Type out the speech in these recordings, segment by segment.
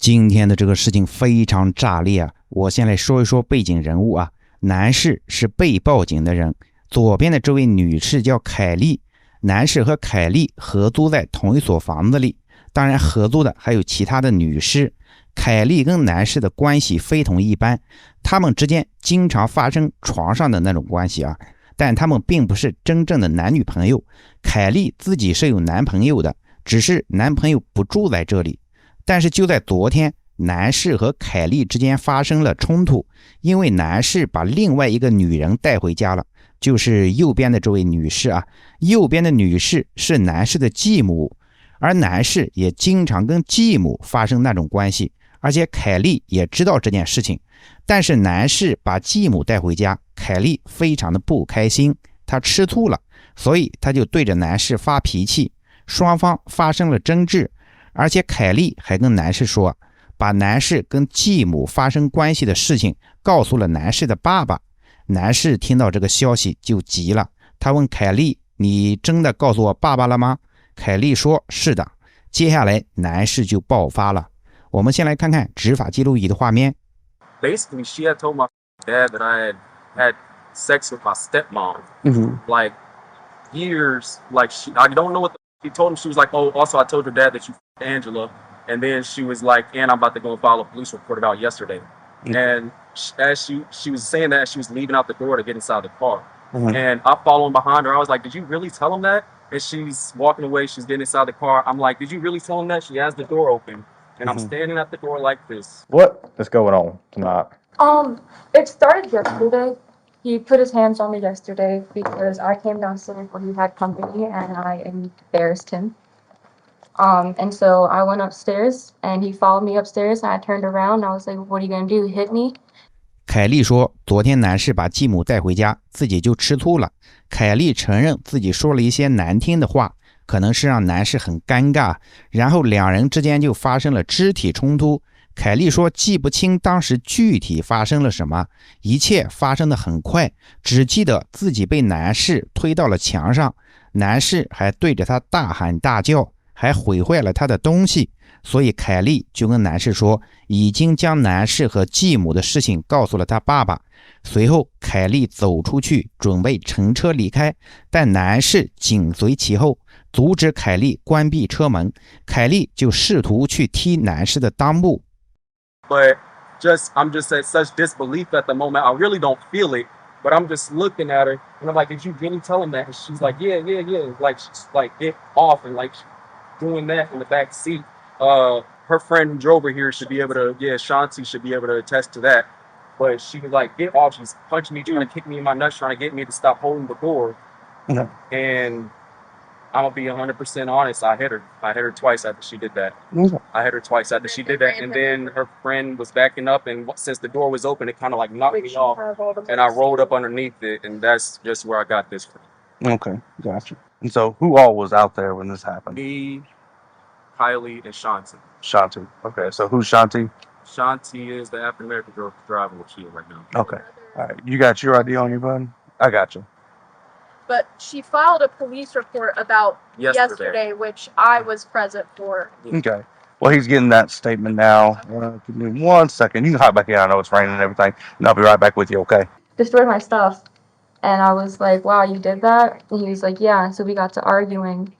今天的这个事情非常炸裂啊！我先来说一说背景人物啊。男士是被报警的人，左边的这位女士叫凯莉，男士和凯莉合租在同一所房子里，当然合租的还有其他的女士。凯莉跟男士的关系非同一般，他们之间经常发生床上的那种关系啊，但他们并不是真正的男女朋友。凯莉自己是有男朋友的，只是男朋友不住在这里。但是就在昨天，男士和凯莉之间发生了冲突，因为男士把另外一个女人带回家了，就是右边的这位女士啊。右边的女士是男士的继母，而男士也经常跟继母发生那种关系，而且凯莉也知道这件事情。但是男士把继母带回家，凯莉非常的不开心，她吃醋了，所以她就对着男士发脾气，双方发生了争执。而且凯莉还跟男士说，把男士跟继母发生关系的事情告诉了男士的爸爸。男士听到这个消息就急了，他问凯莉，你真的告诉我爸爸了吗？凯莉说是的。接下来男士就爆发了。我们先来看看执法记录仪的画面。 Basically, she had told my dad that I had sex with my stepmom, like years. Like I don't know what she told him. She was like, "Oh, also I told your dad that you f***ed Angela," and then she was like, "And I'm about to go and file a police report about yesterday." And as she was saying that, she was leaving out the door to get inside the car, and I'm following behind her. I was like, "Did you really tell him that?" And she's walking away. She's getting inside the car. I'm like, "Did you really tell him that?" She has the door open. And I'm standing at the door like this. What is going on tonight? It started yesterday. He put his hands on me yesterday because I came downstairs when he had company and I embarrassed him. And so I went upstairs and he followed me upstairs and I turned around and I was like, "What are you gonna do? Hit me?" 凯莉说，昨天男士把继母带回家，自己就吃醋了。凯莉承认自己说了一些难听的话，可能是让男士很尴尬，然后两人之间就发生了肢体冲突。凯莉说记不清当时具体发生了什么，一切发生的很快，只记得自己被男士推到了墙上，男士还对着他大喊大叫，还毁坏了他的东西。所以凯莉就跟男士说，已经将男士和继母的事情告诉了他爸爸。随后凯莉走出去准备乘车离开，但男士紧随其后，阻止凯莉关闭车门。凯莉就试图去踢男士的裆部。 But I'm just at such disbelief at the moment. I really don't feel it, but I'm just looking at her and I'm like, "Did you really tell him that?" And she's like, "Yeah, yeah, yeah." Like she's like get off and like doing that in the back seat. Her friend who drove her here should be able to, Shanti should be able to attest to that. But she was like, "Get off." She's punching me, trying to kick me in my nuts, trying to get me to stop holding the door. And I'm gonna be 100% honest. I hit her. I hit her twice after she did that. I hit her twice after she did that, and then her friend was backing up, and since the door was open, it kind of like knocked me off, and I rolled up underneath it, and that's just where I got this from. Okay, gotcha. And so, who all was out there when this happened? Me, Kylie, and Shanti. Shanti. Okay, so who's Shanti? Shanti is the African American girl driving with Kia right now. Okay, all right. You got your ID on you, bud? I got you. But she filed a police report about Yesterday. which I was present for. Okay. Well, he's getting that statement now. Give me 1 second. You can hop back in. I know it's raining and everything, and I'll be right back with you. Okay. Destroyed my stuff. And I was like, "Wow, you did that?" And he was like, "Yeah." And so we got to arguing.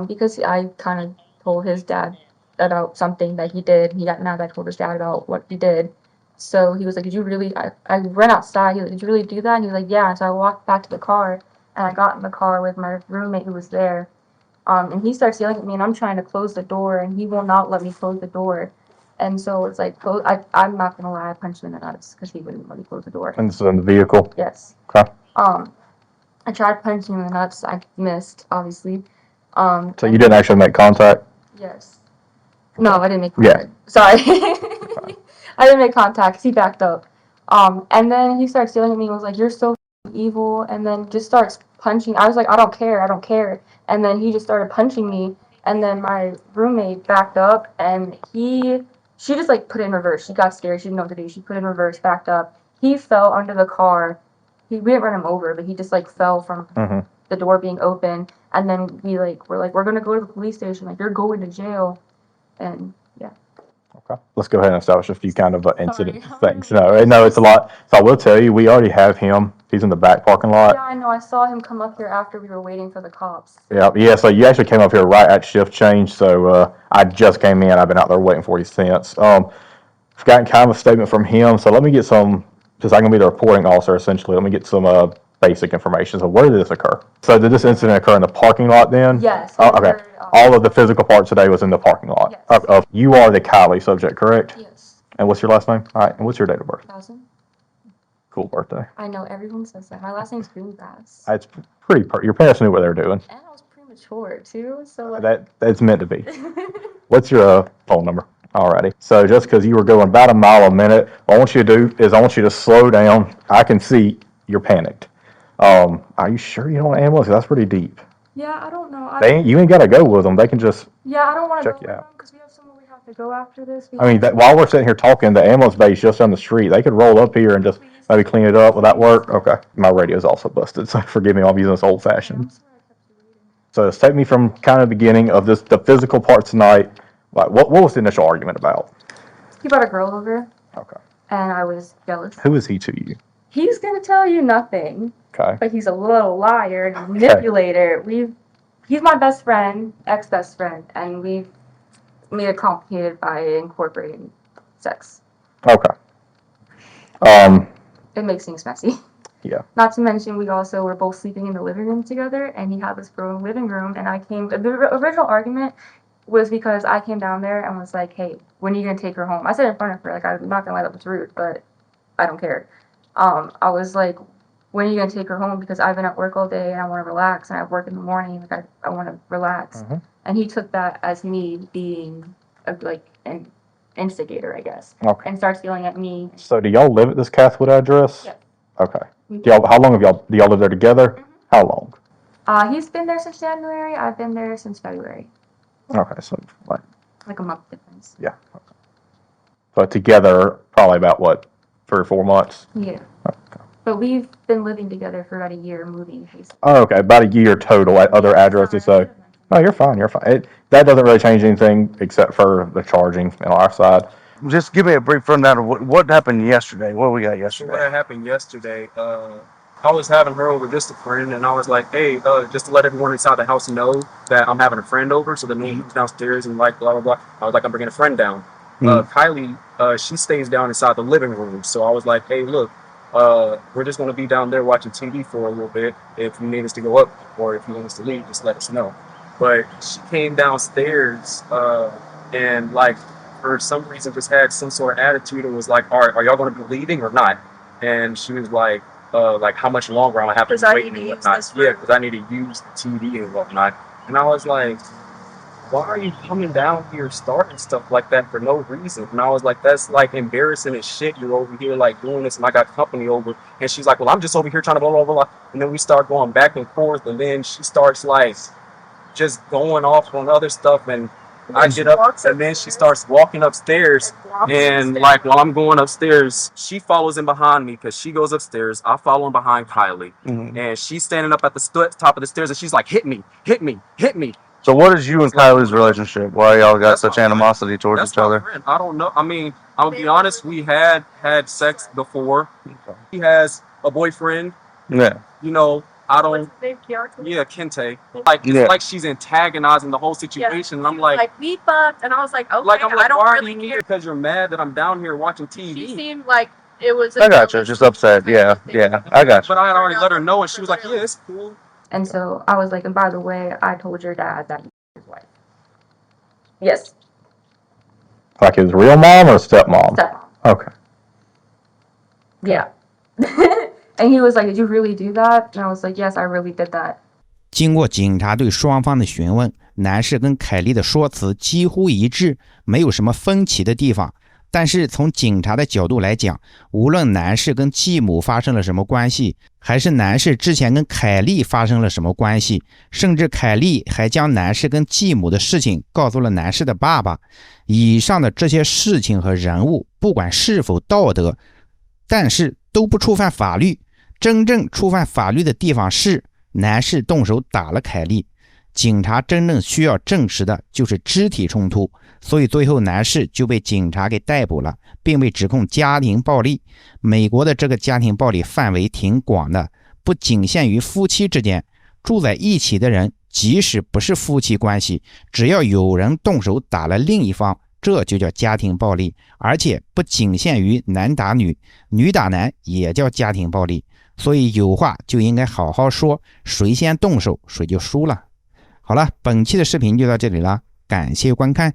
Because I kind of told his dad about something that he did. He got mad that I told his dad about what he did. So he was like, "Did you really?" I ran outside. He was like, "Did you really do that?" And he was like, "Yeah." And so I walked back to the car, and I got in the car with my roommate who was there. And he starts yelling at me, and I'm trying to close the door, and he will not let me close the door. And so it's like, I'm not gonna lie, I punched him in the nuts because he wouldn't let me close the door. And this is in the vehicle? Yes. Okay. I tried punching him in the nuts. I missed, obviously. So you didn't actually make contact? Yes. No, I didn't make contact. Yeah. Sorry. I didn't make contact. He backed up. And then he starts yelling at me and was like, "You're so evil," and then just starts punching. I was like, I don't care. And then he just started punching me, and then my roommate backed up, and she just like put it in reverse. She got scared. She didn't know what to do. She put it in reverse, backed up. He fell under the car. We didn't run him over, but he just like fell from the door being open. And then we're like, "We're gonna go to the police station. Like, you're going to jail." And yeah. Okay. Let's go ahead and establish a few kind of incident Sorry. things. No, it's a lot. So I will tell you, we already have him. He's in the back parking lot. Yeah, I know. I saw him come up here after we were waiting for the cops. Yeah. So you actually came up here right at shift change. So I just came in. I've been out there waiting for you since. I've gotten kind of a statement from him. So let me get some, because I'm going to be the reporting officer essentially. Let me get some basic information. So where did this occur? So did this incident occur in the parking lot then? Yes. Oh, okay. All of the physical part today was in the parking lot. Yes. You are the Kylie subject, correct? Yes. And what's your last name? All right. And what's your date of birth? 2000. Cool birthday. I know everyone says that. My last name's Greengrass. It's pretty. Your parents knew what they were doing. And I was premature too, so like... That's meant to be. What's your phone number? Alrighty. So just because you were going about a mile a minute, what I want you to do is I want you to slow down. I can see you're panicked. Are you sure you don't want an ambulance? That's pretty deep. Yeah, I don't know. You ain't got to go with them. They can just. Yeah, I don't want to check go you with out. them because we have somewhere we have to go after this. While we're sitting here talking, the ambulance bay is just down the street. They could roll up here and just maybe clean it up. Will that work? Okay. My radio's also busted, so forgive me. I'm using this old fashioned. So just take me from kind of the beginning of the physical part tonight. Like, what was the initial argument about? He brought a girl over. Okay. And I was jealous. Who is he to you? He's gonna tell you nothing. Okay. But he's a little liar and manipulator. He's my best friend, ex-best friend, and we've made it complicated by incorporating sex. Okay. It makes things messy. Yeah. Not to mention, we also were both sleeping in the living room together, and he had this girl in the living room, and the original argument was because I came down there and was like, hey, when are you going to take her home? I said in front of her, like, I'm not going to lie, that was rude, but I don't care. I was like, when are you going to take her home? Because I've been at work all day, and I want to relax, and I have work in the morning, like, I want to relax. Mm-hmm. And he took that as me being, an instigator, I guess. Okay. And starts yelling at me. So do y'all live at this Cathwood address? Yeah. Okay. How long do y'all live there together? Mm-hmm. How long? He's been there since January. I've been there since February. Okay, so like a month difference. Yeah. Okay. So together, probably about what, 3 or 4 months? Yeah. Okay. But we've been living together for about a year, moving basically. Oh, okay, about a year total at other addresses. So, no, you're fine. That doesn't really change anything except for the charging on our side. Just give me a brief rundown of what happened yesterday. What we got yesterday? What happened yesterday, I was having her over just a friend, and I was like, hey, just to let everyone inside the house know that I'm having a friend over, so the man who's downstairs and like blah, blah, blah. I was like, I'm bringing a friend down. Kylie, she stays down inside the living room, so I was like, hey, look, we're just going to be down there watching TV for a little bit. If you need us to go up or if you want us to leave, just let us know. But she came downstairs and like for some reason just had some sort of attitude and was like, all right, are y'all going to be leaving or not? And she was like how much longer I'm going to have to wait and whatnot. Yeah, because I need to use the TV and whatnot. And I was like, why are you coming down here starting stuff like that for no reason? And I was like, that's like embarrassing as shit. You're over here like doing this and I got company over. And she's like, well, I'm just over here trying to blah, blah, blah. And then we start going back and forth. And then she starts like just going off on other stuff. And I get up and then she starts walking upstairs. And like while I'm going upstairs, she follows in behind me because she goes upstairs. I follow in behind Kylie. Mm-hmm. And she's standing up at the top of the stairs and she's like, hit me, hit me, hit me. So what is you and Kylie's relationship? Why y'all got such animosity towards each other? Friend. I don't know. I mean, I'll be honest. We had sex before. He has a boyfriend. Yeah. You know, I don't. Yeah, Kente. Like, it's like she's antagonizing the whole situation. And I'm like we fucked, and I was like, okay, like, I don't why really are you care. because you're mad that I'm down here watching TV. She seemed like it was. I got you. Just upset. Yeah. I got you. But I had already let her know, and she was like, yeah, it's cool. And so I was like, and by the way, I told your dad that you're his wife. Yes. Like his real mom or stepmom? Stepmom. Okay. Yeah. And he was like, did you really do that? And I was like, yes, I really did that. 经过警察对双方的询问，男士跟凯莉的说辞几乎一致，没有什么分歧的地方。但是从警察的角度来讲，无论男士跟继母发生了什么关系，还是男士之前跟凯莉发生了什么关系，甚至凯莉还将男士跟继母的事情告诉了男士的爸爸，以上的这些事情和人物，不管是否道德，但是都不触犯法律。真正触犯法律的地方是男士动手打了凯莉。警察真正需要证实的就是肢体冲突，所以最后男士就被警察给逮捕了，并被指控家庭暴力。美国的这个家庭暴力范围挺广的，不仅限于夫妻之间，住在一起的人即使不是夫妻关系，只要有人动手打了另一方，这就叫家庭暴力，而且不仅限于男打女，女打男也叫家庭暴力。所以有话就应该好好说，谁先动手谁就输了。好了，本期的视频就到这里了，感谢观看。